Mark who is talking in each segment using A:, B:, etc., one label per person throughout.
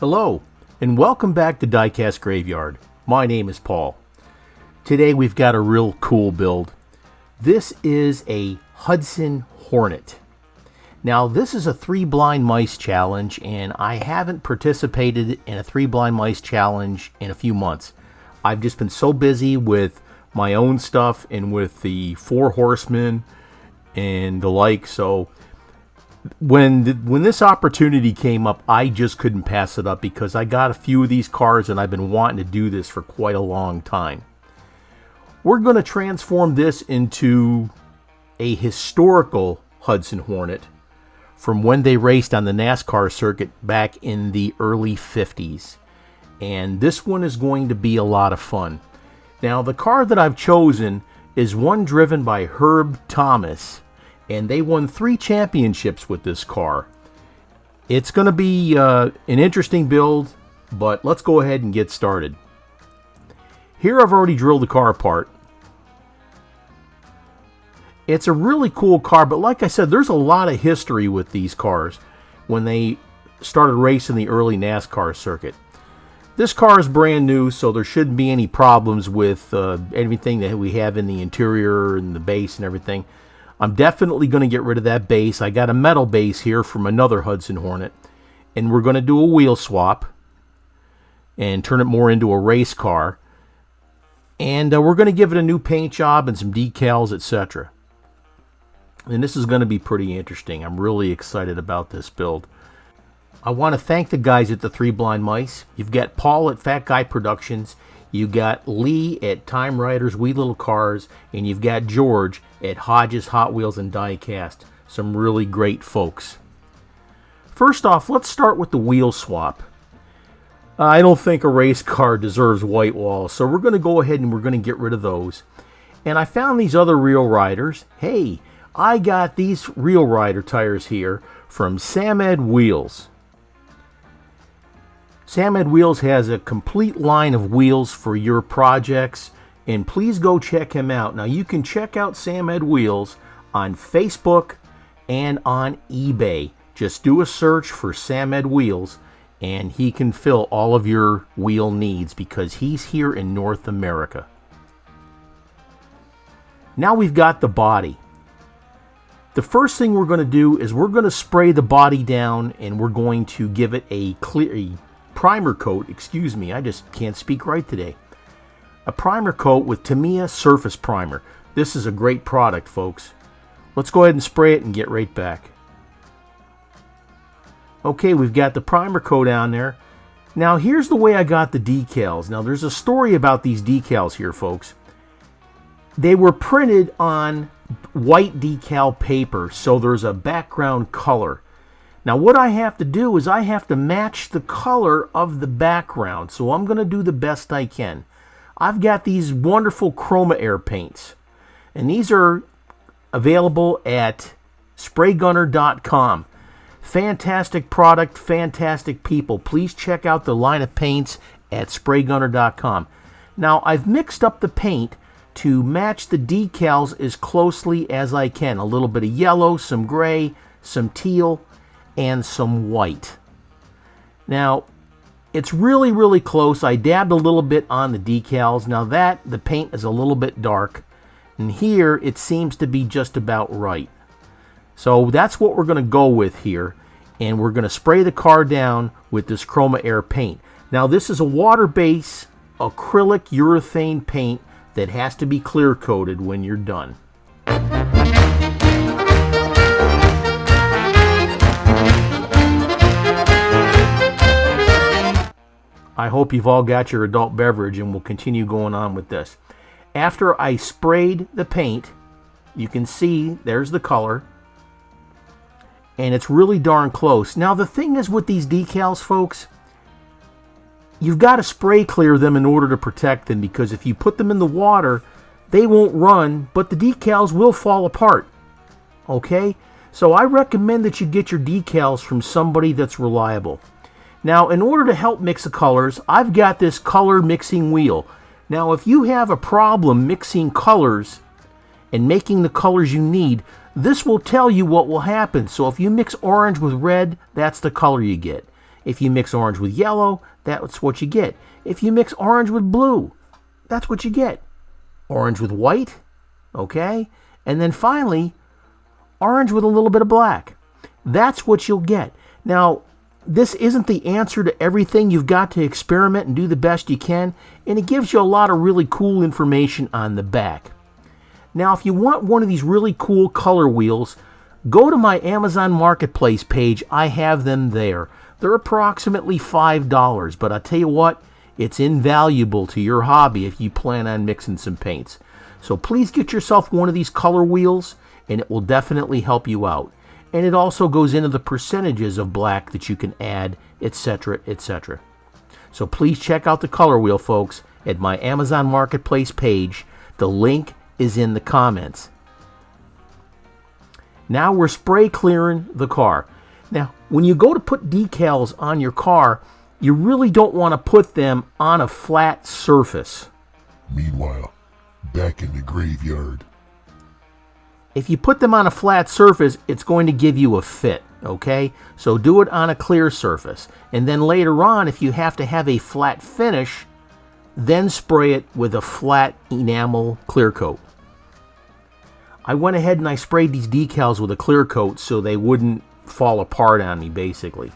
A: Hello, and welcome back to Diecast Graveyard. My name is Paul. Today we've got a real cool build. This is a Hudson Hornet. Now this is a 3 blind mice challenge, and I haven't participated in a 3 blind mice challenge in a few months. I've just been so busy with my own stuff and with the 4 horsemen and the like, so when this opportunity came up, I just couldn't pass it up because I got a few of these cars and I've been wanting to do this for quite a long time. We're going to transform this into a historical Hudson Hornet from when they raced on the NASCAR circuit back in the early 50s. And this one is going to be a lot of fun. Now, the car that I've chosen is one driven by Herb Thomas, and they won 3 championships with this car. It's going to be an interesting build, but let's go ahead and get started. Here I've already drilled the car apart. It's a really cool car, but like I said, there's a lot of history with these cars when they started racing the early NASCAR circuit. This car is brand new, so there shouldn't be any problems with everything that we have in the interior and the base and everything. I'm definitely going to get rid of that base. I got a metal base here from another Hudson Hornet, and we're going to do a wheel swap and turn it more into a race car. And we're going to give it a new paint job and some decals, etc. And this is going to be pretty interesting. I'm really excited about this build. I want to thank the guys at the 3 Blind Mice. You've got Paul at Fat Guy Productions. You got Lee at Time Riders Wee Little Cars, and you've got George at Hodges Hot Wheels and Diecast. Some really great folks. First off, let's start with the wheel swap. I don't think a race car deserves white walls, so we're going to go ahead and we're going to get rid of those. And I found these other Real Riders. Hey, I got these Real Rider tires here from Sam Ed Wheels. Sam Ed Wheels has a complete line of wheels for your projects, and please go check him out. Now, you can check out Sam Ed Wheels on Facebook and on eBay. Just do a search for Sam Ed Wheels, and he can fill all of your wheel needs because he's here in North America. Now we've got the body. The first thing we're going to do is we're going to spray the body down, and we're going to give it a primer coat, excuse me, I just can't speak right today. A primer coat with Tamiya Surface Primer. This is a great product, folks. Let's go ahead and spray it and get right back. Okay, we've got the primer coat on there. Now, here's the way I got the decals. Now, there's a story about these decals here, folks. They were printed on white decal paper, so there's a background color. Now what I have to do is I have to match the color of the background, so I'm going to do the best I can. I've got these wonderful Chroma Air paints, and these are available at spraygunner.com. Fantastic product, fantastic people. Please check out the line of paints at spraygunner.com. Now I've mixed up the paint to match the decals as closely as I can. A little bit of yellow, some gray, some teal, and some white. Now, it's really, really close. I dabbed a little bit on the decals. Now the paint is a little bit dark, and here it seems to be just about right. So that's what we're going to go with here, and we're going to spray the car down with this Chroma Air paint. Now this is a water-based acrylic urethane paint that has to be clear coated when you're done. I hope you've all got your adult beverage, and we'll continue going on with this. After I sprayed the paint, you can see there's the color, and it's really darn close. Now the thing is with these decals, folks, you've got to spray clear them in order to protect them, because if you put them in the water, they won't run, but the decals will fall apart. Okay? So I recommend that you get your decals from somebody that's reliable. Now, in order to help mix the colors, I've got this color mixing wheel. Now, if you have a problem mixing colors and making the colors you need, this will tell you what will happen. So if you mix orange with red, that's the color you get. If you mix orange with yellow, that's what you get. If you mix orange with blue, that's what you get. Orange with white, okay? And then finally, orange with a little bit of black. That's what you'll get. Now, this isn't the answer to everything. You've got to experiment and do the best you can, and it gives you a lot of really cool information on the back. Now, if you want one of these really cool color wheels, go to my Amazon Marketplace page. I have them there. They're approximately $5, but I tell you what, it's invaluable to your hobby if you plan on mixing some paints. So please get yourself one of these color wheels, and it will definitely help you out. And it also goes into the percentages of black that you can add, etc., etc. So please check out the color wheel, folks, at my Amazon Marketplace page. The link is in the comments. Now we're spray clearing the car. Now, when you go to put decals on your car, you really don't want to put them on a flat surface.
B: Meanwhile, back in the graveyard.
A: If you put them on a flat surface, it's going to give you a fit, okay? So do it on a clear surface. And then later on, if you have to have a flat finish, then spray it with a flat enamel clear coat. I went ahead and I sprayed these decals with a clear coat so they wouldn't fall apart on me, basically.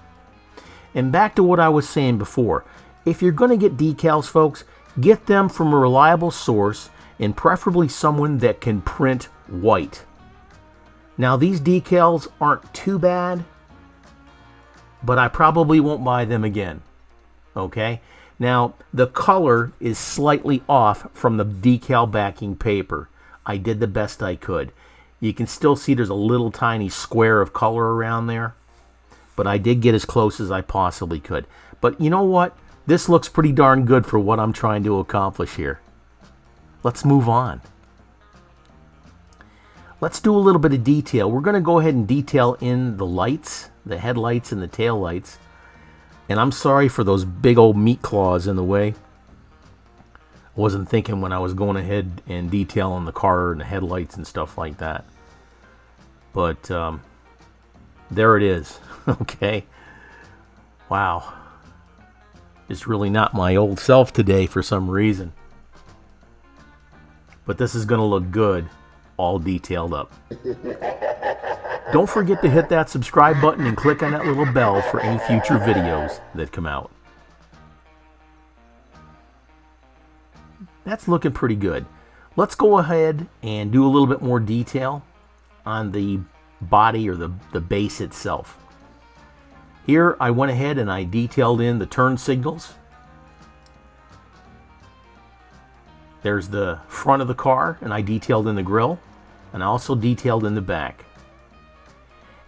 A: And back to what I was saying before. If you're going to get decals, folks, get them from a reliable source, and preferably someone that can print white. Now, these decals aren't too bad, but I probably won't buy them again. Okay? Now, the color is slightly off from the decal backing paper. I did the best I could. You can still see there's a little tiny square of color around there, but I did get as close as I possibly could. But you know what? This looks pretty darn good for what I'm trying to accomplish here. Let's move on. Let's do a little bit of detail. We're going to go ahead and detail in the lights, the headlights and the tail lights. And I'm sorry for those big old meat claws in the way. I wasn't thinking when I was going ahead and detailing the car and the headlights and stuff like that. But there it is. Okay. Wow. It's really not my old self today for some reason. But this is going to look good, all detailed up. Don't forget to hit that subscribe button and click on that little bell for any future videos that come out. That's looking pretty good. Let's go ahead and do a little bit more detail on the body or the base itself. Here I went ahead and I detailed in the turn signals. There's the front of the car, and I detailed in the grille, and I also detailed in the back.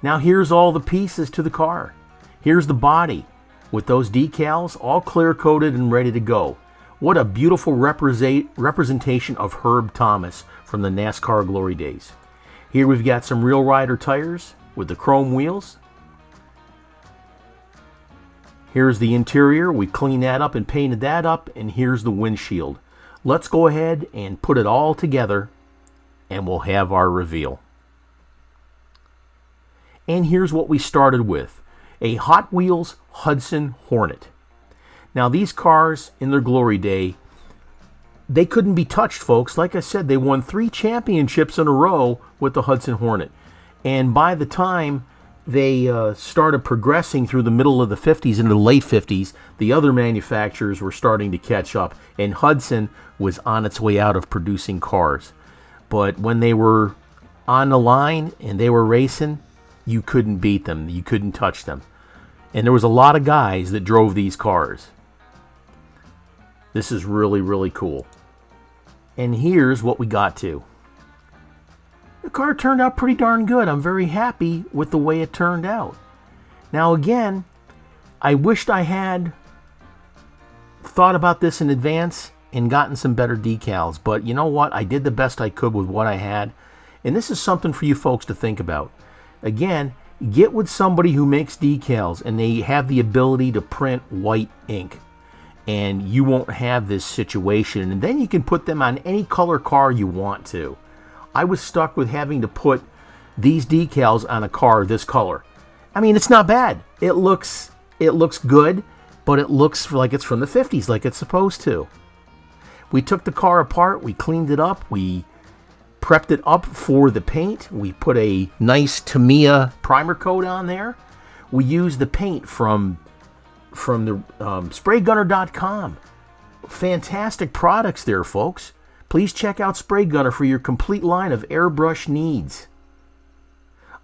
A: Now here's all the pieces to the car. Here's the body with those decals all clear coated and ready to go. What a beautiful representation of Herb Thomas from the NASCAR glory days. Here we've got some Real Rider tires with the chrome wheels. Here's the interior. We cleaned that up and painted that up, and here's the windshield. Let's go ahead and put it all together, and we'll have our reveal. And here's what we started with. A Hot Wheels Hudson Hornet. Now, these cars, in their glory day, they couldn't be touched, folks. Like I said, they won 3 championships in a row with the Hudson Hornet. And by the time they started progressing through the middle of the 50s into the late 50s, the other manufacturers were starting to catch up, and Hudson was on its way out of producing cars. But when they were on the line and they were racing, you couldn't beat them. You couldn't touch them. And there was a lot of guys that drove these cars. This is really, really cool. And here's what we got to. The car turned out pretty darn good. I'm very happy with the way it turned out. Now again, I wished I had thought about this in advance and gotten some better decals. But you know what? I did the best I could with what I had. And this is something for you folks to think about. Again, get with somebody who makes decals and they have the ability to print white ink. And you won't have this situation. And then you can put them on any color car you want to. I was stuck with having to put these decals on a car this color. I mean, it's not bad. It looks It looks good, but it looks like it's from the 50s, like it's supposed to. We took the car apart, we cleaned it up, we prepped it up for the paint. We put a nice Tamiya primer coat on there. We used the paint from the spraygunner.com. Fantastic products there, folks. Please check out Spray Gunner for your complete line of airbrush needs.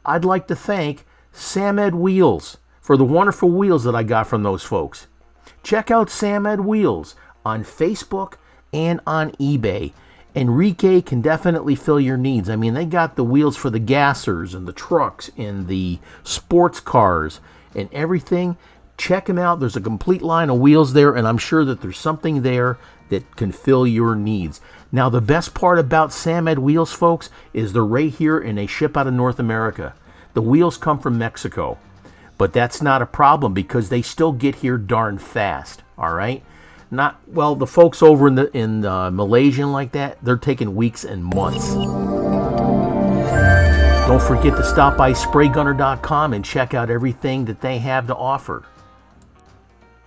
A: I'd like to thank Samed Wheels for the wonderful wheels that I got from those folks. Check out Samed Wheels on Facebook and on eBay. Enrique can definitely fill your needs. I mean, they got the wheels for the gassers and the trucks and the sports cars and everything. Check them out. There's a complete line of wheels there, and I'm sure that there's something there that can fill your needs. Now, the best part about Samed Wheels, folks, is they're right here and they ship out of North America. The wheels come from Mexico, but that's not a problem because they still get here darn fast, all right? Not well, the folks over in Malaysia and like that, they're taking weeks and months. Don't forget to stop by spraygunner.com and check out everything that they have to offer.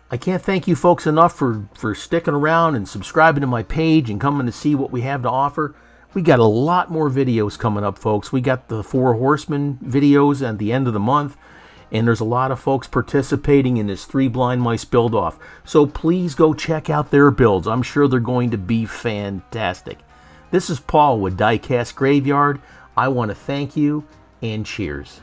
A: I can't thank you folks enough for sticking around and subscribing to my page and coming to see what we have to offer. We got a lot more videos coming up, folks. We got the 4 Horsemen videos at the end of the month. And there's a lot of folks participating in this 3 Blind Mice build-off. So please go check out their builds. I'm sure they're going to be fantastic. This is Paul with Diecast Graveyard. I want to thank you, and cheers.